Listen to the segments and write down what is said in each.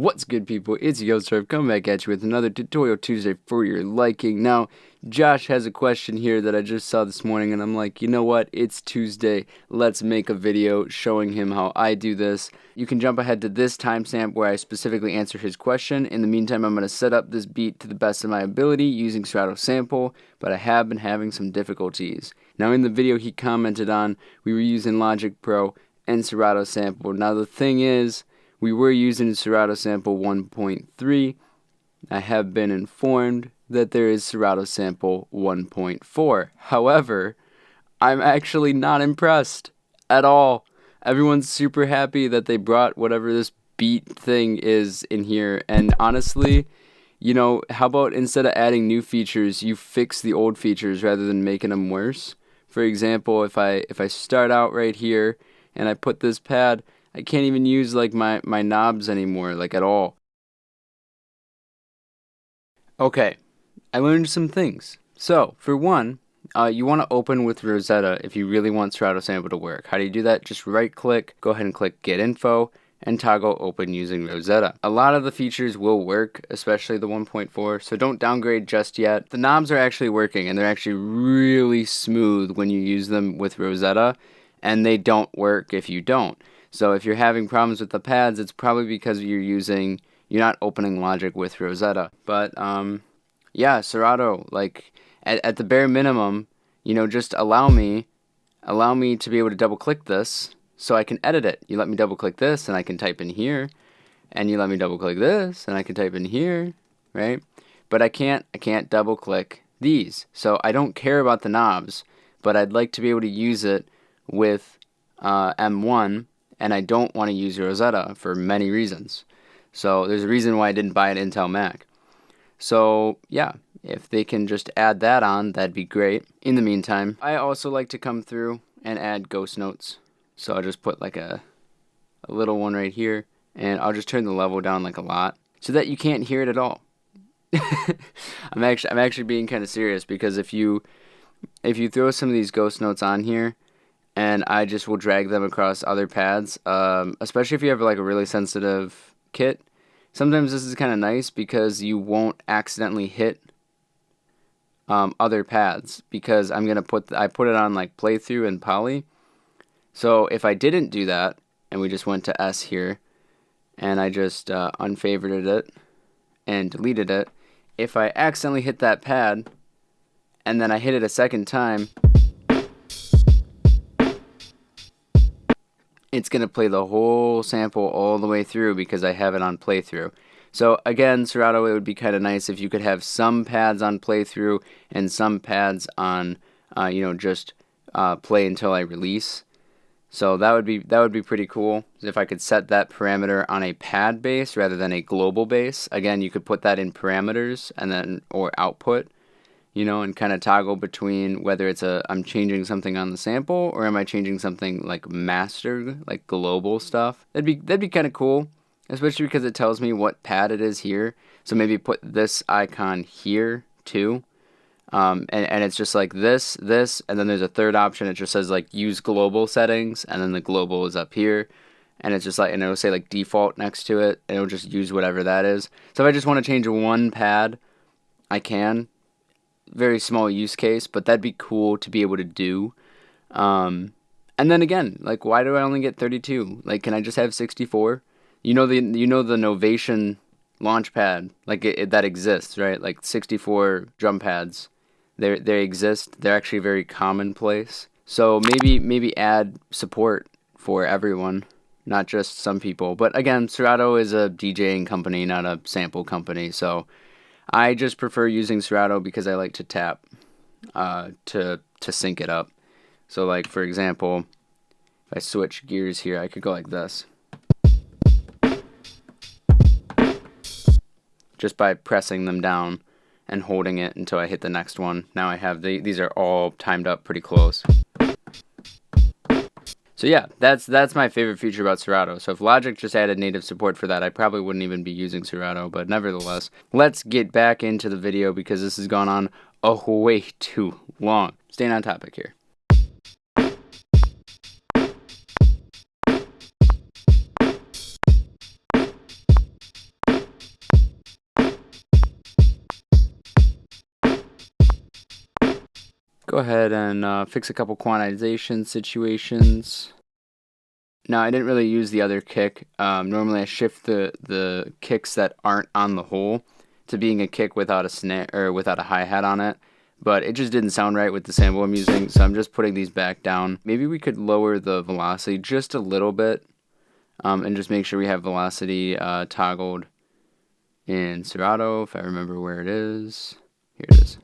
What's good, people? It's Jagilsdorf coming back at you with another tutorial Tuesday for your liking. Now, Josh has a question here that I just saw this morning, and I'm like, you know what? It's Tuesday. Let's make a video showing him how I do this. You can jump ahead to this timestamp where I specifically answer his question. In the meantime, I'm going to set up this beat to the best of my ability using Serato sample, but I have been having some difficulties. Now, in the video he commented on, we were using Logic Pro and Serato sample. Now, the thing is, we were using Serato sample 1.3. I have been informed that there is Serato sample 1.4. However, I'm actually not impressed at all. Everyone's super happy that they brought whatever this beat thing is in here. And honestly, you know, how about instead of adding new features, you fix the old features rather than making them worse? For example, if I start out right here and I put this pad, I can't even use like my knobs anymore, like at all. Okay, I learned some things. So, for one, you want to open with Rosetta if you really want Serato sample to work. How do you do that? Just right click, go ahead and click Get Info, and toggle Open using Rosetta. A lot of the features will work, especially the 1.4, so don't downgrade just yet. The knobs are actually working, and they're actually really smooth when you use them with Rosetta, and they don't work if you don't. So if you're having problems with the pads, it's probably because you're not opening Logic with Rosetta. But yeah, Serato, like at the bare minimum, you know, just allow me to be able to double click this so I can edit it. You let me double click this and I can type in here, and you let me double click this and I can type in here, right? But I can't double click these. So I don't care about the knobs, but I'd like to be able to use it with M1. And I don't want to use Rosetta for many reasons. So there's a reason why I didn't buy an Intel Mac. So yeah, if they can just add that on, that'd be great. In the meantime, I also like to come through and add ghost notes. So I'll just put like a little one right here, and I'll just turn the level down like a lot so that you can't hear it at all. I'm actually being kind of serious, because if you throw some of these ghost notes on here, and I just will drag them across other pads, especially if you have like a really sensitive kit. Sometimes this is kind of nice because you won't accidentally hit other pads, because I put it on like playthrough and poly. So if I didn't do that and we just went to S here and I just unfavorited it and deleted it, if I accidentally hit that pad and then I hit it a second time, it's going to play the whole sample all the way through because I have it on playthrough. So again, Serato, it would be kind of nice if you could have some pads on playthrough and some pads on, just play until I release. So that would be pretty cool if I could set that parameter on a pad base rather than a global base. Again, you could put that in parameters and then or output, and kind of toggle between whether it's I'm changing something on the sample or am I changing something like master, like global stuff. That'd be kind of cool, especially because it tells me what pad it is here. So maybe put this icon here too, and it's just like this, and then there's a third option. It just says like use global settings, and then the global is up here, and it's just like, and it'll say like default next to it, and it'll just use whatever that is. So if I just want to change one pad, I can. Very small use case, but that'd be cool to be able to do. And then again, like, why do I only get 32? Like, can I just have 64? The Novation launchpad, like that exists, right? Like 64 drum pads, they exist. They're actually very commonplace. So maybe add support for everyone, not just some people. But again, Serato is a DJing company, not a sample company, so I just prefer using Serato because I like to tap to sync it up. So like, for example, if I switch gears here, I could go like this. Just by pressing them down and holding it until I hit the next one. Now I have these are all timed up pretty close. So yeah, that's my favorite feature about Serato. So if Logic just added native support for that, I probably wouldn't even be using Serato, but nevertheless, let's get back into the video because this has gone on way too long. Staying on topic here. go ahead and fix a couple quantization situations. Now, I didn't really use the other kick. Normally I shift the kicks that aren't on the hole to being a kick without a snare or without a hi-hat on it, but it just didn't sound right with the sample I'm using, so I'm just putting these back down. Maybe we could lower the velocity just a little bit, and just make sure we have velocity toggled in Serato, if I remember where it is. Here it is.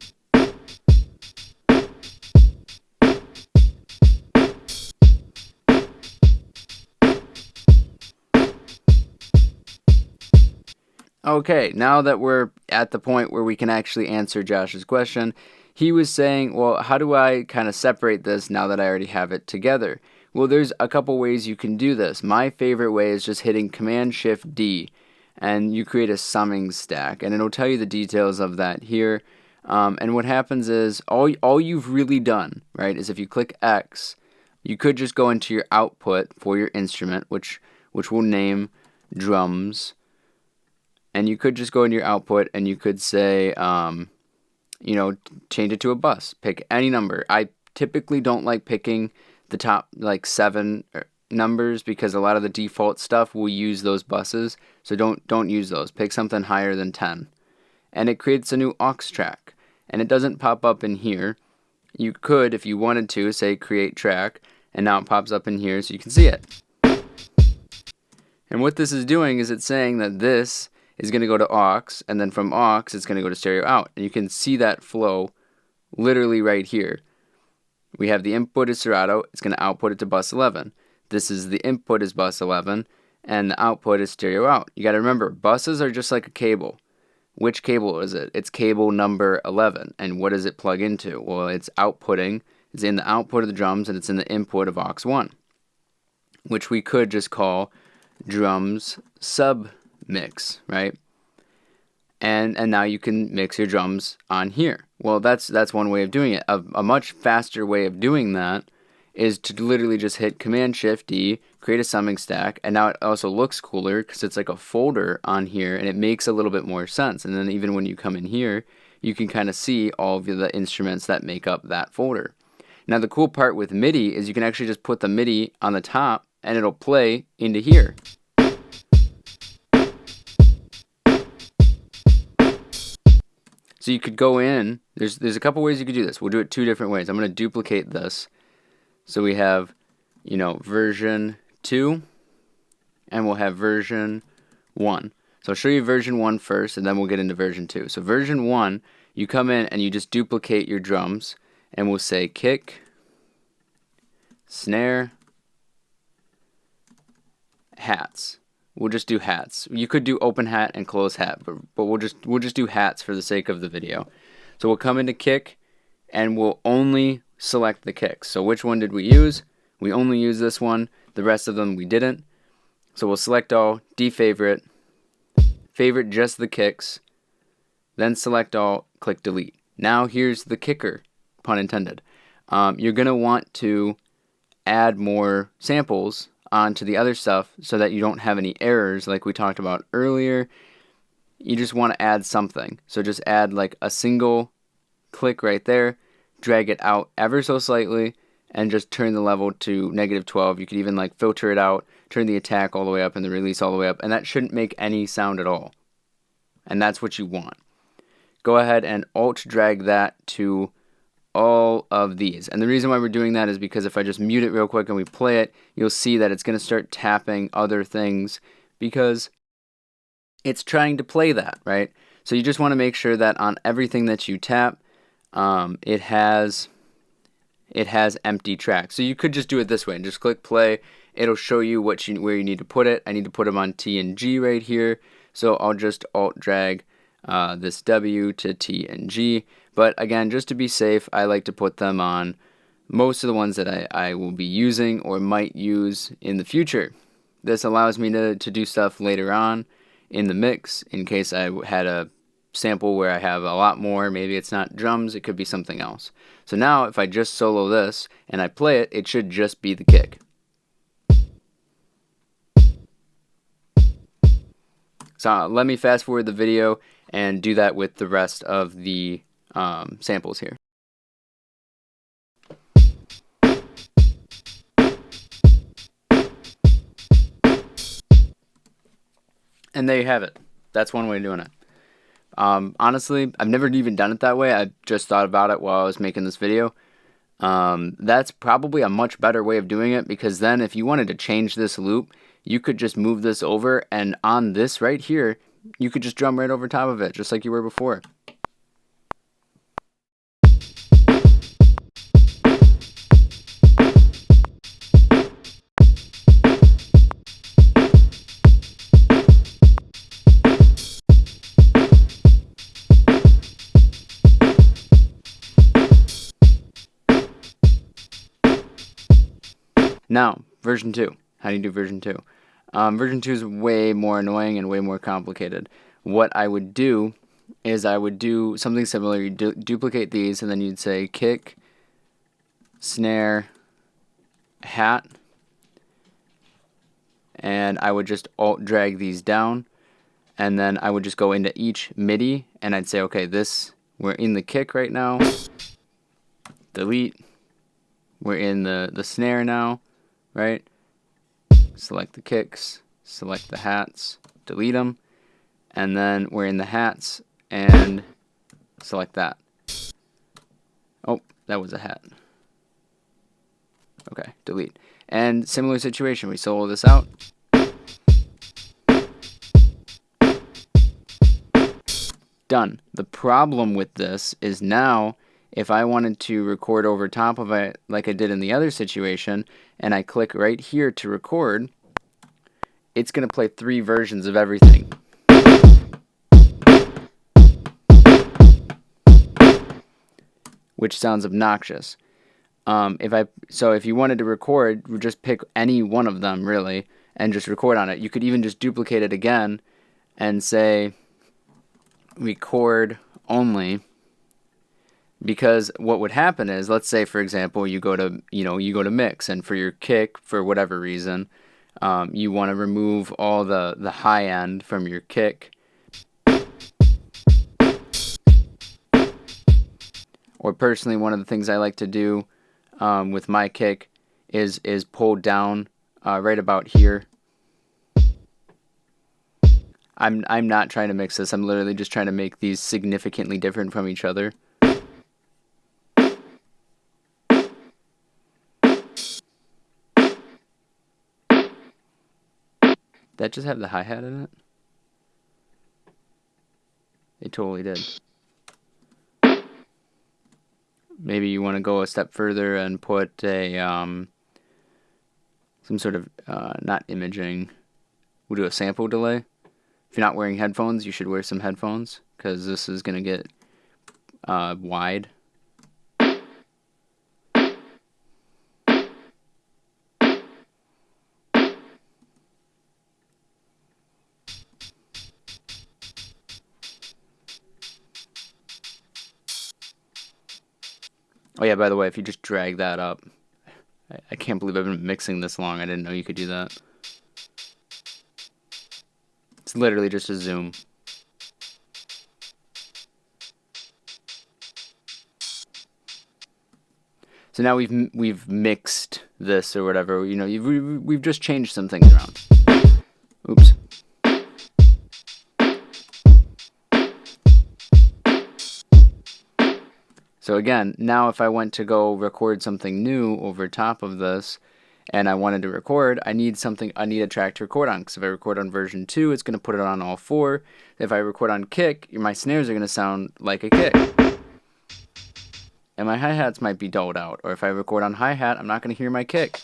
Okay, now that we're at the point where we can actually answer Josh's question, he was saying, well, how do I kind of separate this now that I already have it together? Well, there's a couple ways you can do this. My favorite way is just hitting Command-Shift-D, and you create a summing stack, and it'll tell you the details of that here. And what happens is, all you've really done, right, is if you click X, you could just go into your output for your instrument, which we'll name drums. And you could just go into your output and you could say, change it to a bus. Pick any number. I typically don't like picking the top like 7 numbers because a lot of the default stuff will use those buses. So don't use those. Pick something higher than 10. And it creates a new aux track. And it doesn't pop up in here. You could, if you wanted to, say create track. And now it pops up in here so you can see it. And what this is doing is it's saying that this is going to go to aux, and then from aux, it's going to go to stereo out. And you can see that flow literally right here. We have the input is Serato, it's going to output it to bus 11. This is the input is bus 11, and the output is stereo out. You got to remember, buses are just like a cable. Which cable is it? It's cable number 11. And what does it plug into? Well, it's outputting, it's in the output of the drums, and it's in the input of aux 1, which we could just call drums sub mix, right? And now you can mix your drums on here. Well, that's one way of doing it. A much faster way of doing that is to literally just hit Command-Shift-D, create a summing stack, and now it also looks cooler because it's like a folder on here, and it makes a little bit more sense. And then even when you come in here, you can kind of see all of the instruments that make up that folder. Now, the cool part with MIDI is you can actually just put the MIDI on the top, and it'll play into here. So you could go in, there's a couple ways you could do this. We'll do it 2 different ways. I'm going to duplicate this. So we have, version 2, and we'll have version 1. So I'll show you version 1 first, and then we'll get into version 2. So version 1, you come in and you just duplicate your drums, and we'll say kick, snare, hats. We'll just do hats. You could do open hat and close hat, but we'll just do hats for the sake of the video. So we'll come into kick, and we'll only select the kicks. So which one did we use? We only used this one. The rest of them we didn't. So we'll select all, defavorite, favorite just the kicks, then select all, click delete. Now here's the kicker, pun intended. You're gonna want to add more samples onto the other stuff so that you don't have any errors like we talked about earlier. You just want to add something. So just add like a single click right there, drag it out ever so slightly, and just turn the level to -12. You could even like filter it out, turn the attack all the way up and the release all the way up, and that shouldn't make any sound at all. And that's what you want. Go ahead and alt drag that to all of these. And the reason why we're doing that is because if I just mute it real quick and we play it, you'll see that it's going to start tapping other things because it's trying to play that, right? So you just want to make sure that on everything that you tap, it has empty tracks. So you could just do it this way and just click play. It'll show you where you need to put it. I need to put them on T and G right here. So I'll just alt drag this W to T and G. But again, just to be safe, I like to put them on most of the ones that I will be using or might use in the future. This allows me to do stuff later on in the mix in case I had a sample where I have a lot more. Maybe it's not drums, it could be something else. So now if I just solo this and I play it, it should just be the kick. So let me fast forward the video and do that with the rest of the samples here. And there you have it. That's one way of doing it. Honestly, I've never even done it that way. I just thought about it while I was making this video. That's probably a much better way of doing it, because then if you wanted to change this loop, you could just move this over, and on this right here, you could just drum right over top of it, just like you were before. Now, version 2. How do you do version 2? Version 2 is way more annoying and way more complicated. What I would do is I would do something similar. You duplicate these, and then you'd say kick, snare, hat, and I would just alt drag these down, and then I would just go into each MIDI, and I'd say, okay, we're in the kick right now, delete, we're in the snare now, right? Select the kicks, select the hats, delete them, and then we're in the hats, and select that. Oh, that was a hat. Okay, delete. And similar situation, we solo this out. Done. The problem with this is now, if I wanted to record over top of it like I did in the other situation, and I click right here to record, it's going to play 3 versions of everything. Which sounds obnoxious. If you wanted to record, just pick any one of them really and just record on it. You could even just duplicate it again and say record only, because what would happen is, let's say for example you go to mix, and for your kick, for whatever reason, you want to remove all the high end from your kick, or personally one of the things I like to do with my kick is pull down right about here. I'm not trying to mix this. I'm literally just trying to make these significantly different from each other. That just have the hi-hat in it? It totally did. Maybe you want to go a step further and put a some sort of not imaging. We'll do a sample delay. If you're not wearing headphones, you should wear some headphones, because this is gonna get wide. Oh yeah, by the way, if you just drag that up, I can't believe I've been mixing this long. I didn't know you could do that. It's literally just a zoom. So now we've mixed this or whatever. You know, we've just changed some things around. Oops. So again, now if I went to go record something new over top of this, and I wanted to record, I need a track to record on, because if I record on version 2, it's going to put it on all 4. If I record on kick, my snares are going to sound like a kick. And my hi-hats might be dulled out. Or if I record on hi-hat, I'm not going to hear my kick,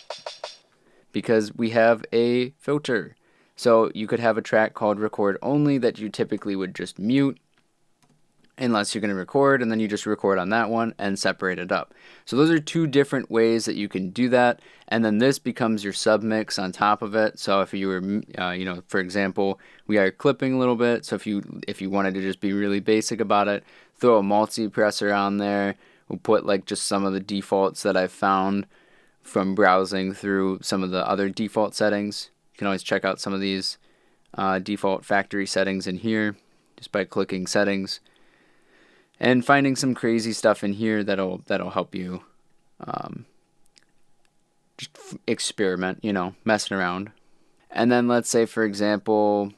because we have a filter. So you could have a track called record only that you typically would just mute, unless you're going to record, and then you just record on that one and separate it up. So those are 2 different ways that you can do that, and then this becomes your submix on top of it. So if you were, for example, we are clipping a little bit, so if you wanted to just be really basic about it, throw a multi-suppressor on there. We'll put like just some of the defaults that I've found from browsing through some of the other default settings. You can always check out some of these default factory settings in here just by clicking settings, and finding some crazy stuff in here that'll help you just experiment, messing around. And then let's say, for example,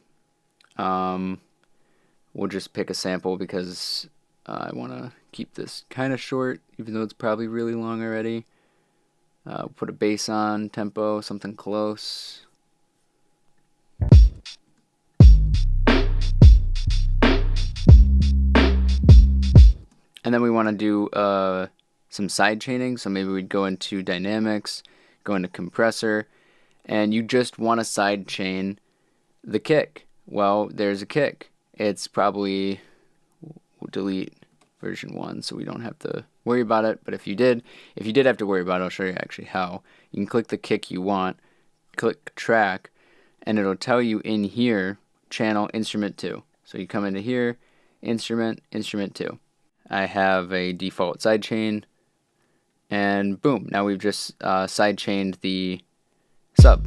We'll just pick a sample because I want to keep this kind of short, even though it's probably really long already. Put a bass on, tempo, something close. And then we want to do some side chaining, so maybe we'd go into dynamics, go into compressor, and you just want to side chain the kick. Well, there's a kick. It's probably, we'll delete version 1 so we don't have to worry about it, but if you did have to worry about it, I'll show you actually how. You can click the kick you want, click track, and it'll tell you in here, channel instrument 2. So you come into here, instrument 2. I have a default sidechain, and boom, now we've just sidechained the sub.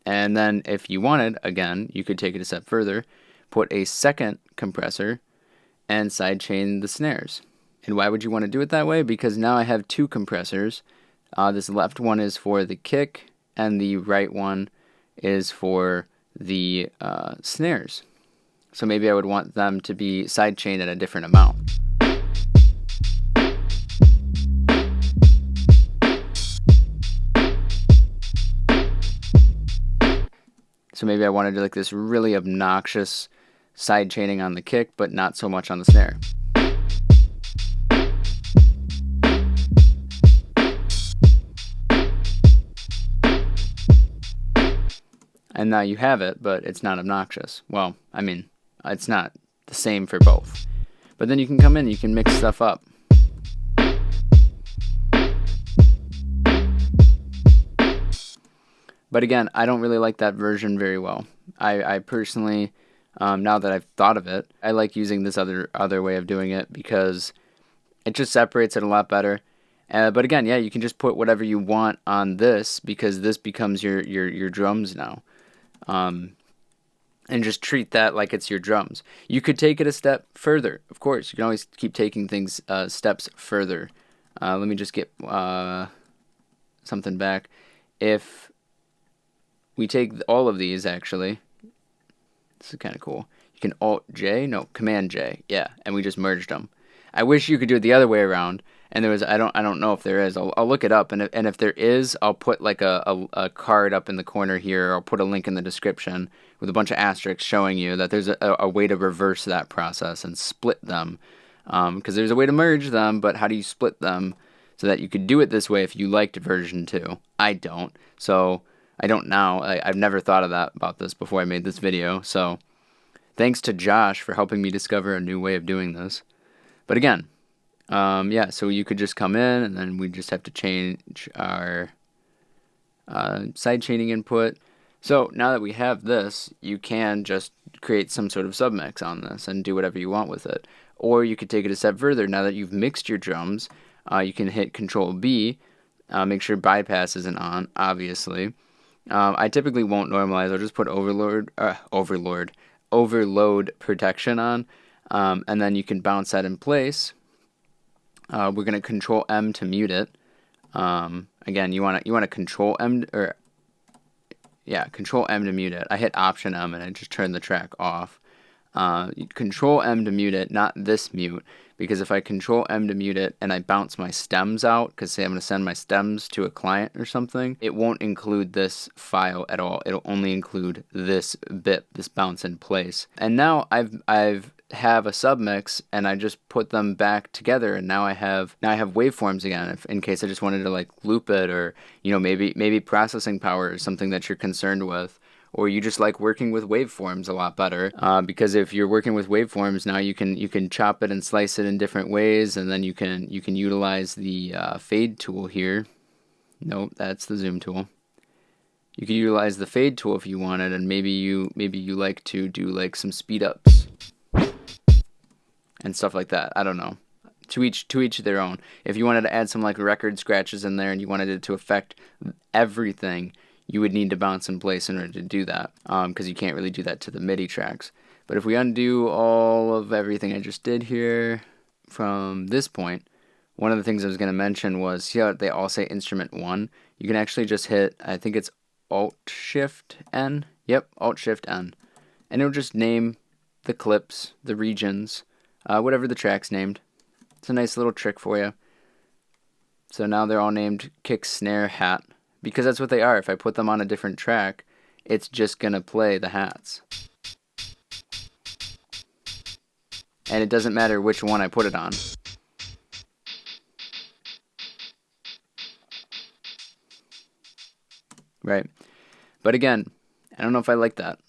And then if you wanted, again, you could take it a step further, put a second compressor and sidechain the snares. And why would you want to do it that way? Because now I have two compressors. This left one is for the kick, and the right one is for the snares. So maybe I would want them to be sidechained at a different amount. So maybe I wanted to like this really obnoxious side chaining on the kick, but not so much on the snare. And now you have it, but it's not obnoxious. Well, I mean, it's not the same for both. But then you can come in, you can mix stuff up. But again, I don't really like that version very well. I personally, now that I've thought of it, I like using this other way of doing it because it just separates it a lot better. But again, yeah, you can just put whatever you want on this because this becomes your drums now. And just treat that like it's your drums. You could take it a step further. Of course, you can always keep taking things steps further. Let me just get something back. If we take all of these, actually, this is kind of cool. You can Alt-J, no, Command-J, yeah, and we just merged them. I wish you could do it the other way around, and there was, I don't know if there is. I'll look it up, and if there is, I'll put like a card up in the corner here. I'll put a link in the description with a bunch of asterisks showing you that there's a way to reverse that process and split them, because there's a way to merge them, but how do you split them so that you could do it this way if you liked version 2? I don't, so I don't now. I've never thought of that about this before I made this video, so thanks to Josh for helping me discover a new way of doing this. But again, yeah, so you could just come in, and then we just have to change our side chaining input. So now that we have this, you can just create some sort of submix on this and do whatever you want with it. Or you could take it a step further. Now that you've mixed your drums, you can hit Control B, make sure bypass isn't on, obviously. I typically won't normalize. I'll just put overload protection on, and then you can bounce that in place. We're going to Control M to mute it. Again, you want to Control M Control M to mute it. I hit Option M and I just turned the track off. Control M to mute it, not this mute, because if I Control M to mute it and I bounce my stems out, because say I'm going to send my stems to a client or something, it won't include this file at all. It'll only include this bit, this bounce in place. And now I've have a submix, and I just put them back together, and now I have waveforms again, if in case I just wanted to like loop it, or maybe processing power is something that you're concerned with, or you just like working with waveforms a lot better, because if you're working with waveforms, now you can chop it and slice it in different ways, and then you can utilize the fade tool here. Nope, that's the zoom tool. You can utilize the fade tool if you wanted, and maybe you like to do like some speed ups and stuff like that. I don't know. To each their own. If you wanted to add some like record scratches in there and you wanted it to affect everything, you would need to bounce in place in order to do that, because you can't really do that to the MIDI tracks. But if we undo all of everything I just did here from this point, one of the things I was going to mention was, they all say instrument 1. You can actually just hit, I think it's Alt-Shift-N. Yep, Alt-Shift-N. And it'll just name the clips, the regions, whatever the track's named. It's a nice little trick for you. So now they're all named kick, snare, hat, because that's what they are. If I put them on a different track, it's just going to play the hats. And it doesn't matter which one I put it on. Right. But again, I don't know if I like that.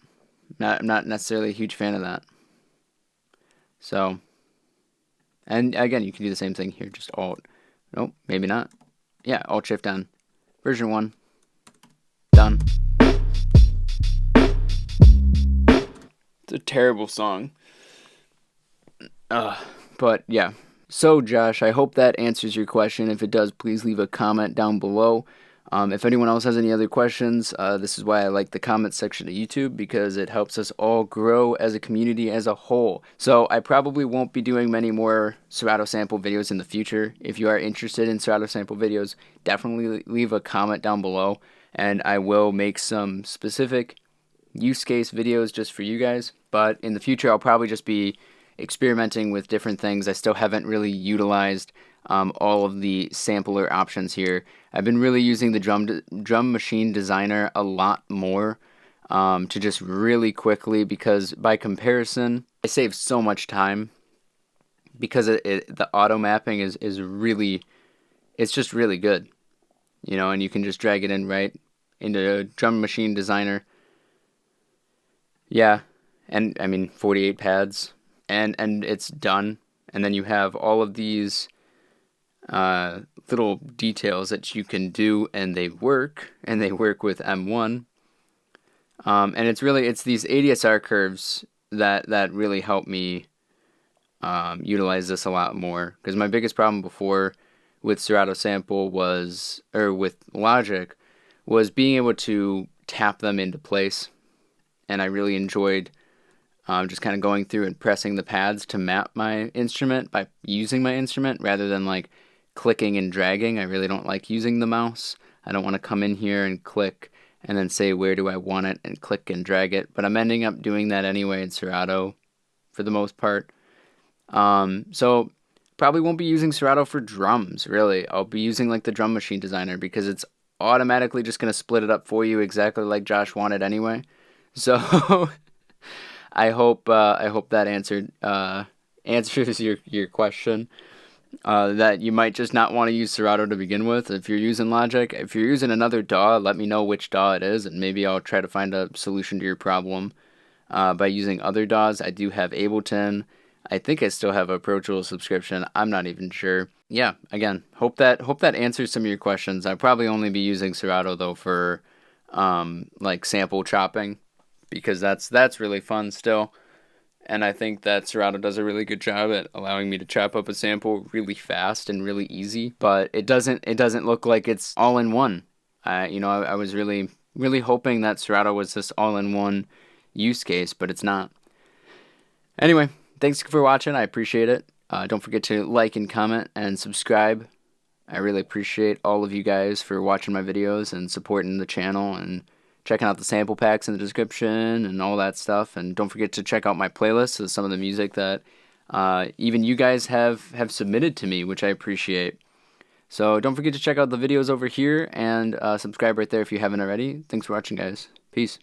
I'm not necessarily a huge fan of that. So, and again, you can do the same thing here, just Alt. Nope, maybe not. Yeah, Alt-Shift-N. Version 1. Done. It's a terrible song. But yeah. So, Josh, I hope that answers your question. If it does, please leave a comment down below. If anyone else has any other questions, this is why I like the comment section of YouTube, because it helps us all grow as a community as a whole. So I probably won't be doing many more Serato sample videos in the future. If you are interested in Serato sample videos, definitely leave a comment down below, and I will make some specific use case videos just for you guys. But in the future, I'll probably just be experimenting with different things. I still haven't really utilized all of the sampler options here. I've been really using the drum machine designer a lot more to just really quickly, because by comparison, I save so much time, because the auto mapping is really, it's just really good, you know, and you can just drag it in right into drum machine designer. Yeah, and I mean 48 pads, and it's done. And then you have all of these little details that you can do, and they work with M1. And it's these ADSR curves that really help me utilize this a lot more, because my biggest problem before with Serato sample with Logic was being able to tap them into place, and I really enjoyed just kind of going through and pressing the pads to map my instrument by using my instrument rather than like clicking and dragging. I really don't like using the mouse. I don't want to come in here and click and then say where do I want it and click and drag it, but I'm ending up doing that anyway in Serato for the most part. So probably won't be using Serato for drums, really. I'll be using like the drum machine designer, because it's automatically just going to split it up for you exactly like Josh wanted anyway. So I hope that answers your question. That you might just not want to use Serato to begin with if you're using Logic. If you're using another DAW, let me know which DAW it is, and maybe I'll try to find a solution to your problem by using other DAWs. I do have Ableton. I think I still have a Pro Tools subscription. I'm not even sure. Yeah, again, hope that answers some of your questions. I'll probably only be using Serato though for like sample chopping, because that's really fun still. And I think that Serato does a really good job at allowing me to chop up a sample really fast and really easy. But it doesn't look like it's all in one. I was really hoping that Serato was this all in one use case, but it's not. Anyway, thanks for watching. I appreciate it. Don't forget to like and comment and subscribe. I really appreciate all of you guys for watching my videos and supporting the channel and checking out the sample packs in the description and all that stuff. And don't forget to check out my playlist of some of the music that even you guys have submitted to me, which I appreciate. So don't forget to check out the videos over here and subscribe right there if you haven't already. Thanks for watching, guys. Peace.